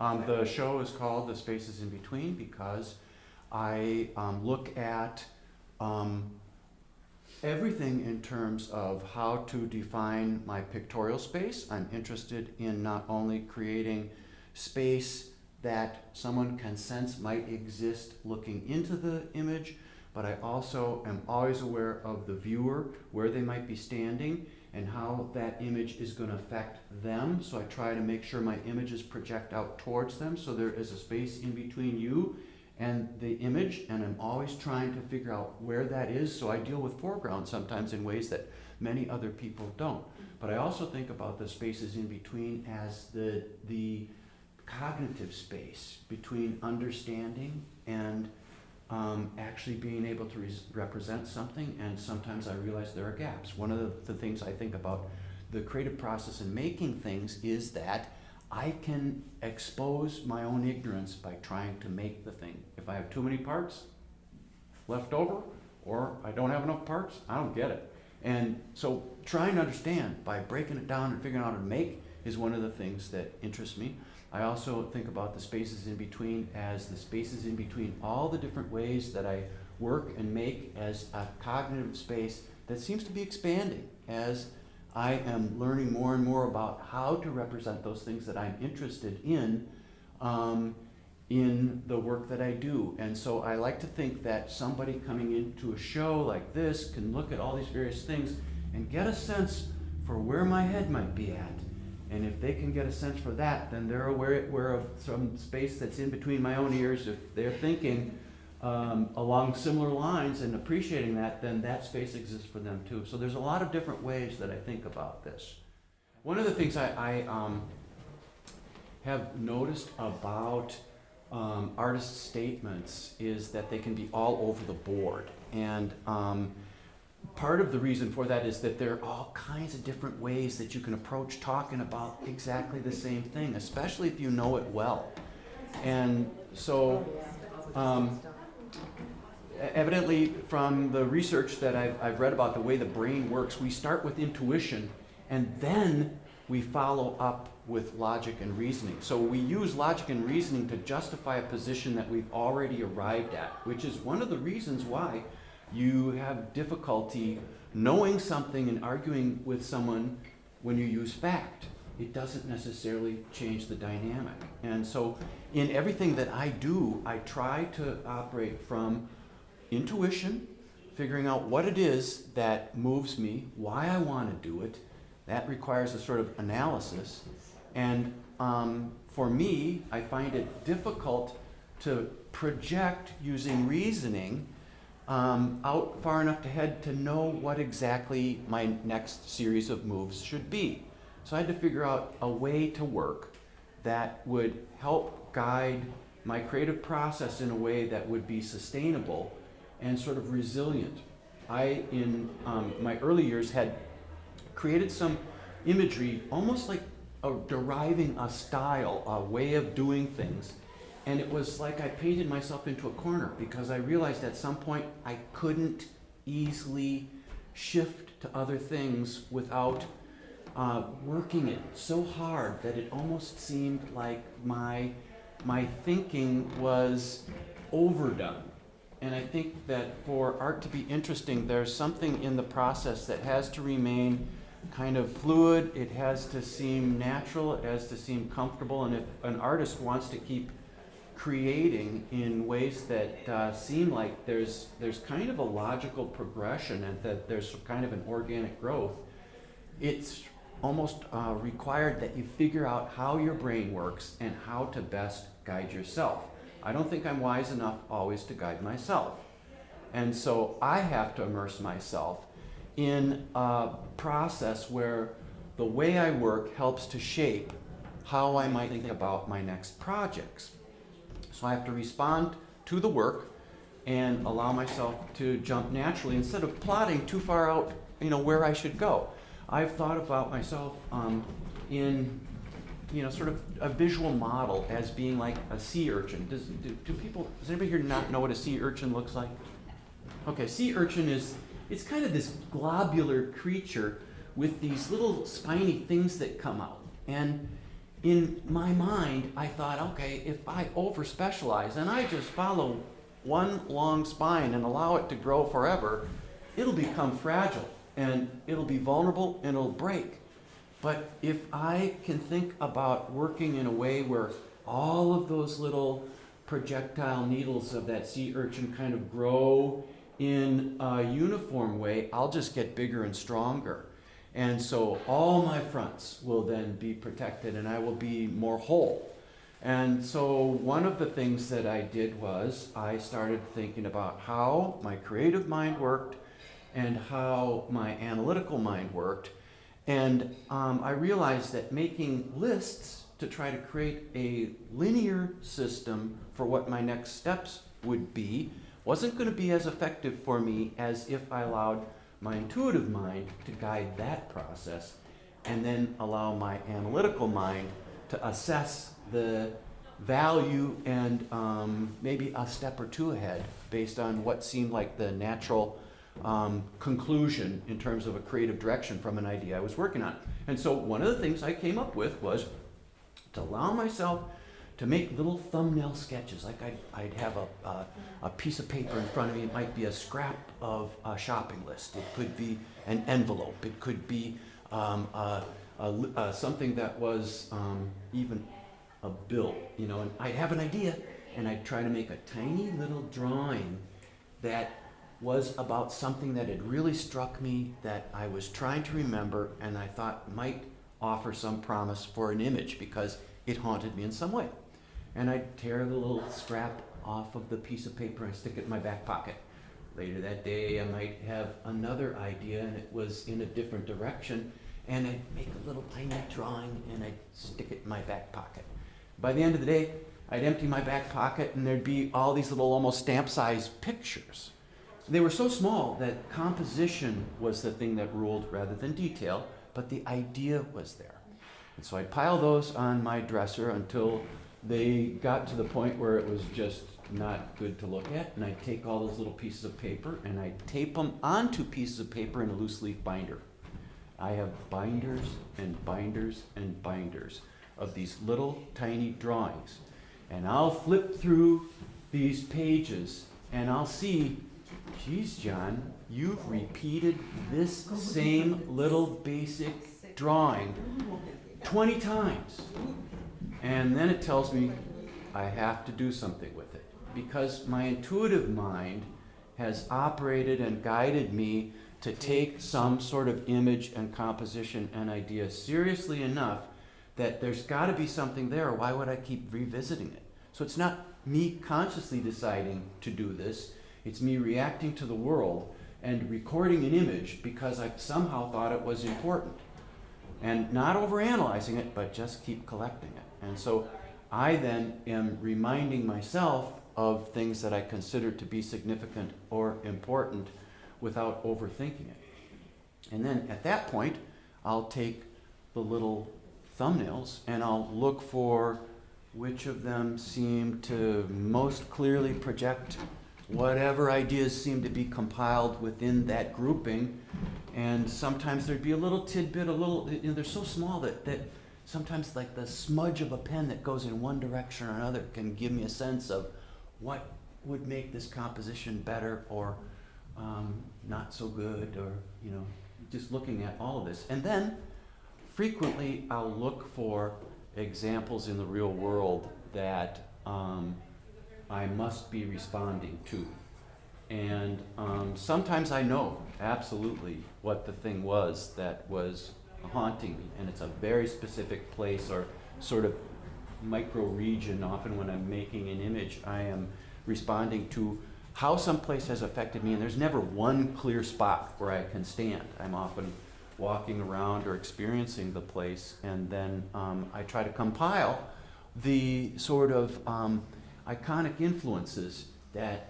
The show is called The Spaces in Between because I look at everything in terms of how to define my pictorial space. I'm interested in not only creating space that someone can sense might exist looking into the image, but I also am always aware of the viewer, where they might be standing, and how that image is going to affect them. So I try to make sure my images project out towards them, so there is a space in between you and the image, and I'm always trying to figure out where that is. So I deal with foreground sometimes in ways that many other people don't. But I also think about the spaces in between as the cognitive space between understanding and actually being able to represent something, and sometimes I realize there are gaps. One of the things I think about the creative process in making things is that I can expose my own ignorance by trying to make the thing. If I have too many parts left over, or I don't have enough parts, I don't get it. And so trying to understand by breaking it down and figuring out how to make is one of the things that interests me. I also think about the spaces in between as the spaces in between all the different ways that I work and make as a cognitive space that seems to be expanding as I am learning more and more about how to represent those things that I'm interested in the work that I do. And so I like to think that somebody coming into a show like this can look at all these various things and get a sense for where my head might be at. And if they can get a sense for that, then they're aware of some space that's in between my own ears. If they're thinking along similar lines and appreciating that, then that space exists for them too. So there's a lot of different ways that I think about this. One of the things I have noticed about artist statements is that they can be all over the board. And part of the reason for that is that there are all kinds of different ways that you can approach talking about exactly the same thing, especially if you know it well. And so evidently from the research that I've read about the way the brain works, we start with intuition and then we follow up with logic and reasoning. So we use logic and reasoning to justify a position that we've already arrived at, which is one of the reasons why you have difficulty knowing something and arguing with someone when you use fact. It doesn't necessarily change the dynamic. And so in everything that I do, I try to operate from intuition, figuring out what it is that moves me, why I want to do it. That requires a sort of analysis. And for me, I find it difficult to project using reasoning out far enough ahead to know what exactly my next series of moves should be. So I had to figure out a way to work that would help guide my creative process in a way that would be sustainable and sort of resilient. I, in my early years, had created some imagery, almost like deriving a style, a way of doing things. And it was like I painted myself into a corner because I realized at some point I couldn't easily shift to other things without working it so hard that it almost seemed like my thinking was overdone. And I think that for art to be interesting, there's something in the process that has to remain kind of fluid. It has to seem natural. It has to seem comfortable. And if an artist wants to keep creating in ways that seem like there's kind of a logical progression and that there's kind of an organic growth, it's almost required that you figure out how your brain works and how to best guide yourself. I don't think I'm wise enough always to guide myself. And so I have to immerse myself in a process where the way I work helps to shape how I might think about my next projects. So I have to respond to the work and allow myself to jump naturally instead of plotting too far out, where I should go. I've thought about myself in sort of a visual model as being like a sea urchin. Does anybody here not know what a sea urchin looks like? Okay, sea urchin it's kind of this globular creature with these little spiny things that come out. And in my mind, I thought, okay, if I over specialize and I just follow one long spine and allow it to grow forever, it'll become fragile and it'll be vulnerable and it'll break. But if I can think about working in a way where all of those little projectile needles of that sea urchin kind of grow in a uniform way, I'll just get bigger and stronger. And so all my fronts will then be protected and I will be more whole. And so one of the things that I did was I started thinking about how my creative mind worked and how my analytical mind worked. And I realized that making lists to try to create a linear system for what my next steps would be wasn't going to be as effective for me as if I allowed my intuitive mind to guide that process and then allow my analytical mind to assess the value and maybe a step or two ahead based on what seemed like the natural conclusion in terms of a creative direction from an idea I was working on. And so one of the things I came up with was to allow myself to make little thumbnail sketches. Like I'd have a piece of paper in front of me. It might be a scrap of a shopping list. It could be an envelope. It could be something that was even a bill, you know, and I'd have an idea and I'd try to make a tiny little drawing that was about something that had really struck me that I was trying to remember and I thought might offer some promise for an image because it haunted me in some way. And I'd tear the little scrap off of the piece of paper and stick it in my back pocket. Later that day I might have another idea and it was in a different direction and I'd make a little tiny drawing and I'd stick it in my back pocket. By the end of the day, I'd empty my back pocket and there'd be all these little almost stamp-sized pictures. They were so small that composition was the thing that ruled rather than detail, but the idea was there. And so I'd pile those on my dresser until they got to the point where it was just not good to look at, and I'd take all those little pieces of paper and I'd tape them onto pieces of paper in a loose leaf binder. I have binders and binders and binders of these little tiny drawings. And I'll flip through these pages and I'll see, geez, John, you've repeated this same little basic drawing 20 times. And then it tells me I have to do something with it because my intuitive mind has operated and guided me to take some sort of image and composition and idea seriously enough that there's got to be something there. Why would I keep revisiting it? So it's not me consciously deciding to do this. It's me reacting to the world and recording an image because I somehow thought it was important. And not overanalyzing it, but just keep collecting it. And so I then am reminding myself of things that I consider to be significant or important without overthinking it. And then at that point, I'll take the little thumbnails and I'll look for which of them seem to most clearly project whatever ideas seem to be compiled within that grouping. And sometimes there'd be a little tidbit, they're so small that sometimes like the smudge of a pen that goes in one direction or another can give me a sense of what would make this composition better or not so good, or, you know, just looking at all of this. And then frequently I'll look for examples in the real world that I must be responding to. And sometimes I know absolutely what the thing was that was haunting me, and it's a very specific place or sort of micro region. Often when I'm making an image, I am responding to how some place has affected me, and there's never one clear spot where I can stand. I'm often walking around or experiencing the place, and then I try to compile the sort of iconic influences that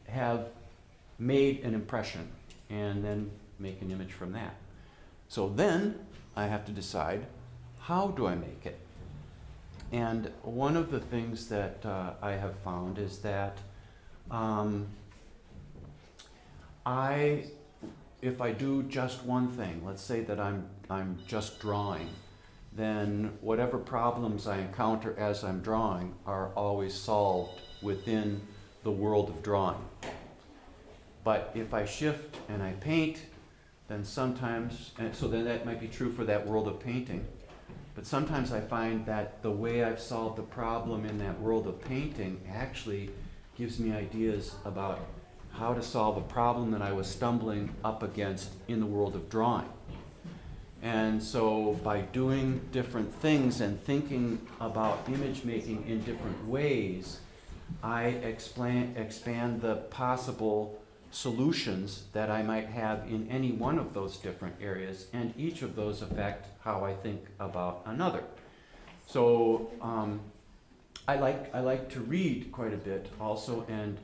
have made an impression and then make an image from that. So then I have to decide, how do I make it? And one of the things that I have found is that if I do just one thing, let's say that I'm just drawing, then whatever problems I encounter as I'm drawing are always solved within the world of drawing. But if I shift and I paint, then sometimes, and so then that might be true for that world of painting, but sometimes I find that the way I've solved the problem in that world of painting actually gives me ideas about how to solve a problem that I was stumbling up against in the world of drawing. And so by doing different things and thinking about image making in different ways, I expand the possible solutions that I might have in any one of those different areas, and each of those affect how I think about another. So I like to read quite a bit also, and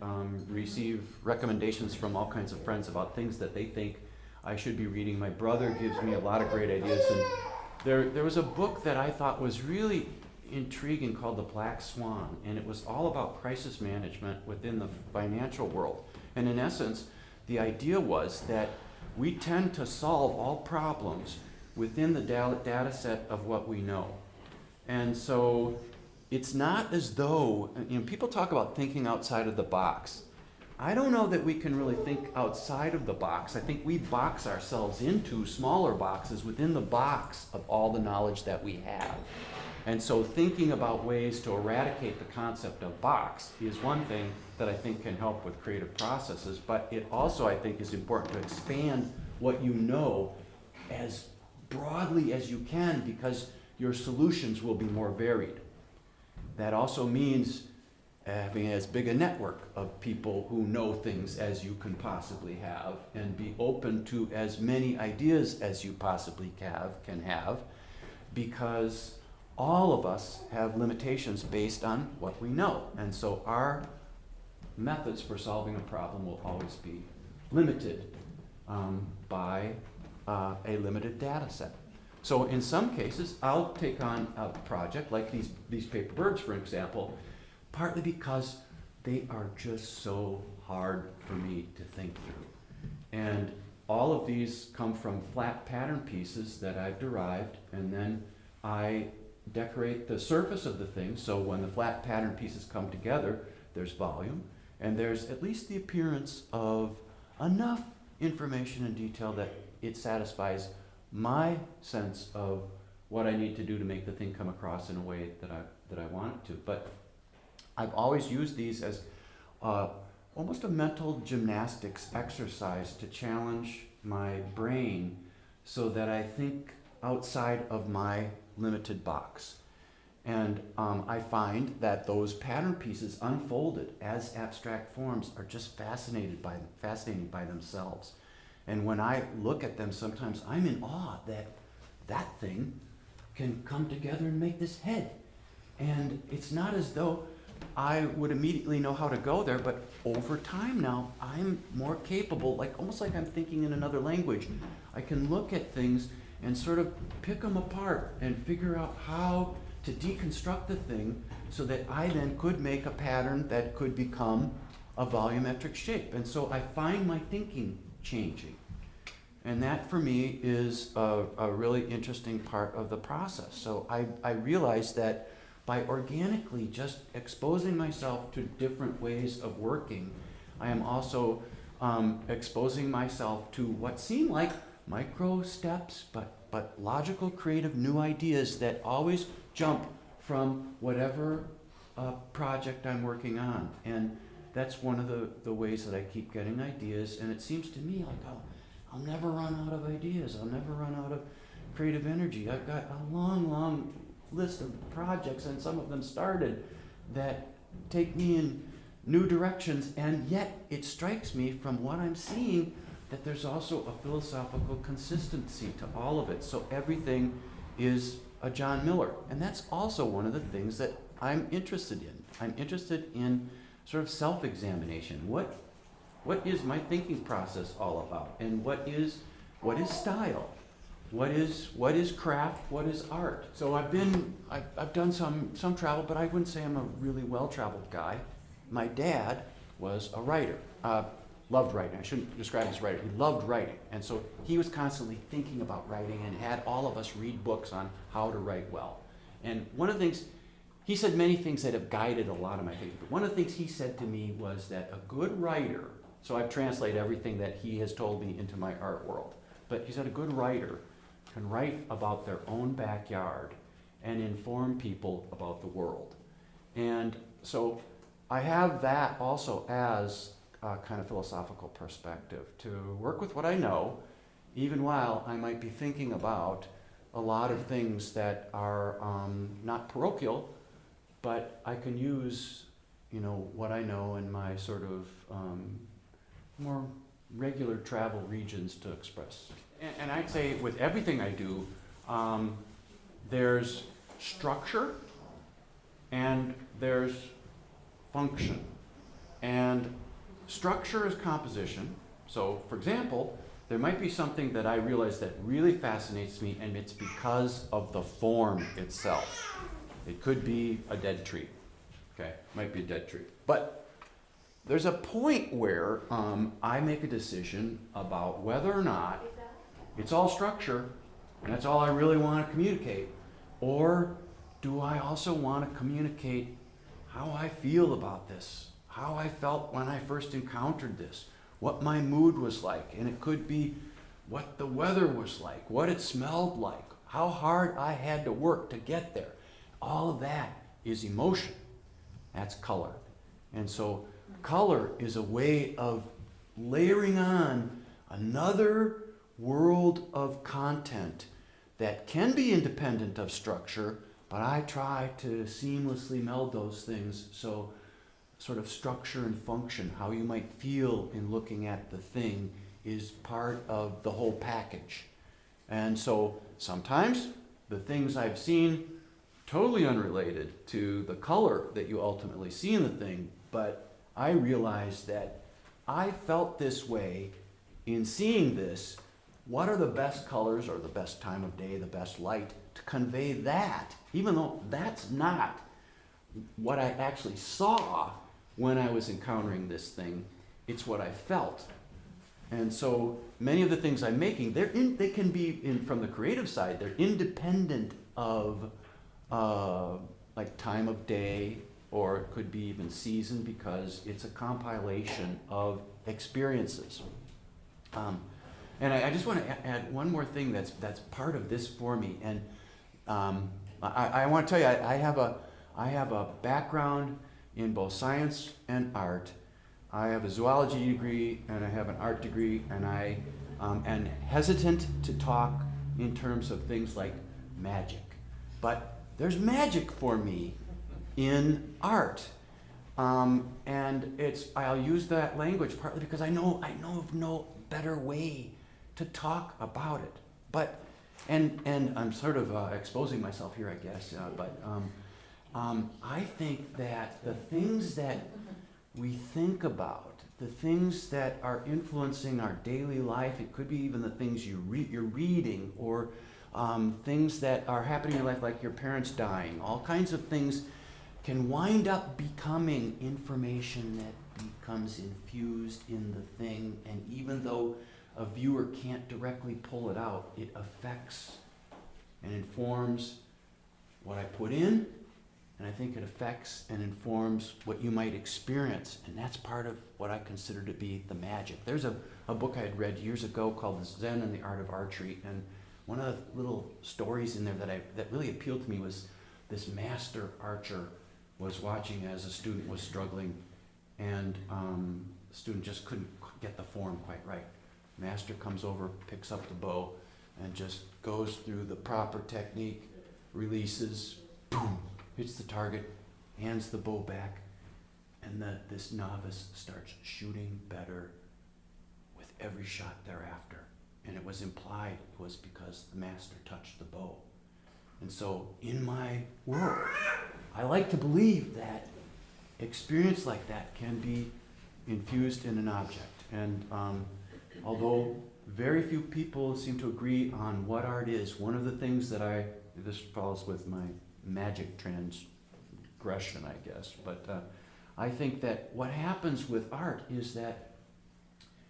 receive recommendations from all kinds of friends about things that they think I should be reading. My brother gives me a lot of great ideas, and there was a book that I thought was really intriguing called The Black Swan, and it was all about crisis management within the financial world. And in essence, the idea was that we tend to solve all problems within the data set of what we know. And so it's not as though, people talk about thinking outside of the box. I don't know that we can really think outside of the box. I think we box ourselves into smaller boxes within the box of all the knowledge that we have. And so thinking about ways to eradicate the concept of box is one thing that I think can help with creative processes, but it also, I think, is important to expand what you know as broadly as you can, because your solutions will be more varied. That also means having as big a network of people who know things as you can possibly have, and be open to as many ideas as you possibly can have, because all of us have limitations based on what we know. And so our methods for solving a problem will always be limited by a limited data set. So in some cases, I'll take on a project like these paper birds, for example, partly because they are just so hard for me to think through. And all of these come from flat pattern pieces that I've derived, and then I decorate the surface of the thing, so when the flat pattern pieces come together, there's volume, and there's at least the appearance of enough information and detail that it satisfies my sense of what I need to do to make the thing come across in a way that I want it to. But I've always used these as almost a mental gymnastics exercise to challenge my brain so that I think outside of my limited box. And I find that those pattern pieces unfolded as abstract forms are just fascinating by themselves. And when I look at them, sometimes I'm in awe that that thing can come together and make this head. And it's not as though I would immediately know how to go there, but over time now, I'm more capable, almost like I'm thinking in another language. I can look at things and sort of pick them apart and figure out how to deconstruct the thing so that I then could make a pattern that could become a volumetric shape. And so I find my thinking changing. And that for me is a really interesting part of the process. So I realized that by organically just exposing myself to different ways of working, I am also exposing myself to what seem like micro steps, but logical, creative, new ideas that always jump from whatever project I'm working on. And that's one of the ways that I keep getting ideas. And it seems to me like I'll never run out of ideas. I'll never run out of creative energy. I've got a long, long list of projects, and some of them started, that take me in new directions. And yet it strikes me from what I'm seeing that there's also a philosophical consistency to all of it. So everything is a John Miller. And that's also one of the things that I'm interested in. I'm interested in sort of self-examination. What is my thinking process all about? And what is style? What is craft? What is art? So I've done some travel, but I wouldn't say I'm a really well-traveled guy. My dad was a writer. loved writing. I shouldn't describe him as a writer. He loved writing. And so he was constantly thinking about writing and had all of us read books on how to write well. And one of the things, he said many things that have guided a lot of my thinking, but one of the things he said to me was that a good writer, so I've translated everything that he has told me into my art world, but he said a good writer can write about their own backyard and inform people about the world. And so I have that also as a kind of philosophical perspective, to work with what I know, even while I might be thinking about a lot of things that are not parochial, but I can use, what I know in my sort of more regular travel regions to express. And I'd say with everything I do, there's structure and there's function. And structure is composition. So, for example, there might be something that I realize that really fascinates me, and it's because of the form itself. It could be a dead tree. Okay, might be a dead tree. But there's a point where I make a decision about whether or not it's all structure, and that's all I really want to communicate, or do I also want to communicate how I feel about this, how I felt when I first encountered this, what my mood was like, and it could be what the weather was like, what it smelled like, how hard I had to work to get there. All of that is emotion. That's color. And so color is a way of layering on another world of content that can be independent of structure, but I try to seamlessly meld those things. So sort of structure and function, how you might feel in looking at the thing, is part of the whole package. And so sometimes the things I've seen, totally unrelated to the color that you ultimately see in the thing, but I realized that I felt this way in seeing this. What are the best colors or the best time of day, the best light to convey that, even though that's not what I actually saw when I was encountering this thing, it's what I felt. And so many of the things I'm making, they can be from the creative side, they're independent of like time of day, or it could be even season, because it's a compilation of experiences. And I just want to add one more thing that's part of this for me. And I want to tell you, I have a background in both science and art. I have a zoology degree and I have an art degree, and I am hesitant to talk in terms of things like magic. But there's magic for me in art. And I'll use that language partly because I know of no better way to talk about it. But and I'm sort of exposing myself here, I guess. I think that the things that we think about, the things that are influencing our daily life, it could be even the things you're reading, or things that are happening in your life, like your parents dying, all kinds of things can wind up becoming information that becomes infused in the thing, and even though a viewer can't directly pull it out, it affects and informs what I put in, and I think it affects and informs what you might experience, and that's part of what I consider to be the magic. There's a book I had read years ago called Zen and the Art of Archery, and one of the little stories in there that really appealed to me was this master archer was watching as a student was struggling, and the student just couldn't get the form quite right. Master comes over, picks up the bow, and just goes through the proper technique, releases, boom, hits the target, hands the bow back, and this novice starts shooting better with every shot thereafter. And it was implied it was because the master touched the bow. And so in my world, I like to believe that experience like that can be infused in an object. And although very few people seem to agree on what art is, one of the things that this follows with my magic transgression, I guess, but I think that what happens with art is that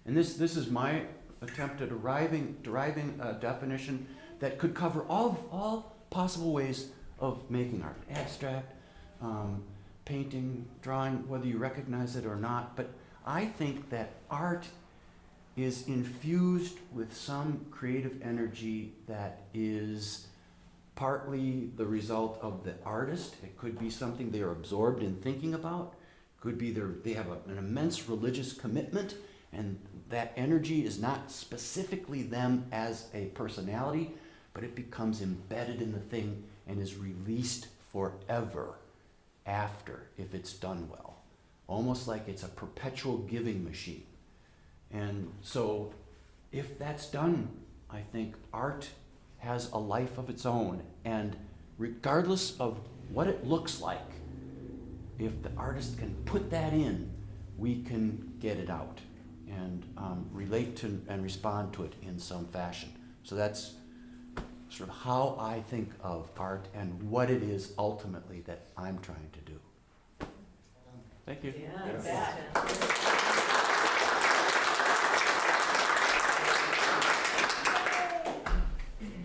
And this is my attempt at deriving a definition that could cover all possible ways of making art. Abstract, painting, drawing, whether you recognize it or not. But I think that art is infused with some creative energy that is partly the result of the artist. It could be something they are absorbed in thinking about. It could be they have an immense religious commitment, and that energy is not specifically them as a personality, but it becomes embedded in the thing and is released forever after, if it's done well. Almost like it's a perpetual giving machine. And so if that's done, I think art has a life of its own. And regardless of what it looks like, if the artist can put that in, we can get it out and relate to and respond to it in some fashion. So that's sort of how I think of art and what it is ultimately that I'm trying to do. Thank you. Yeah,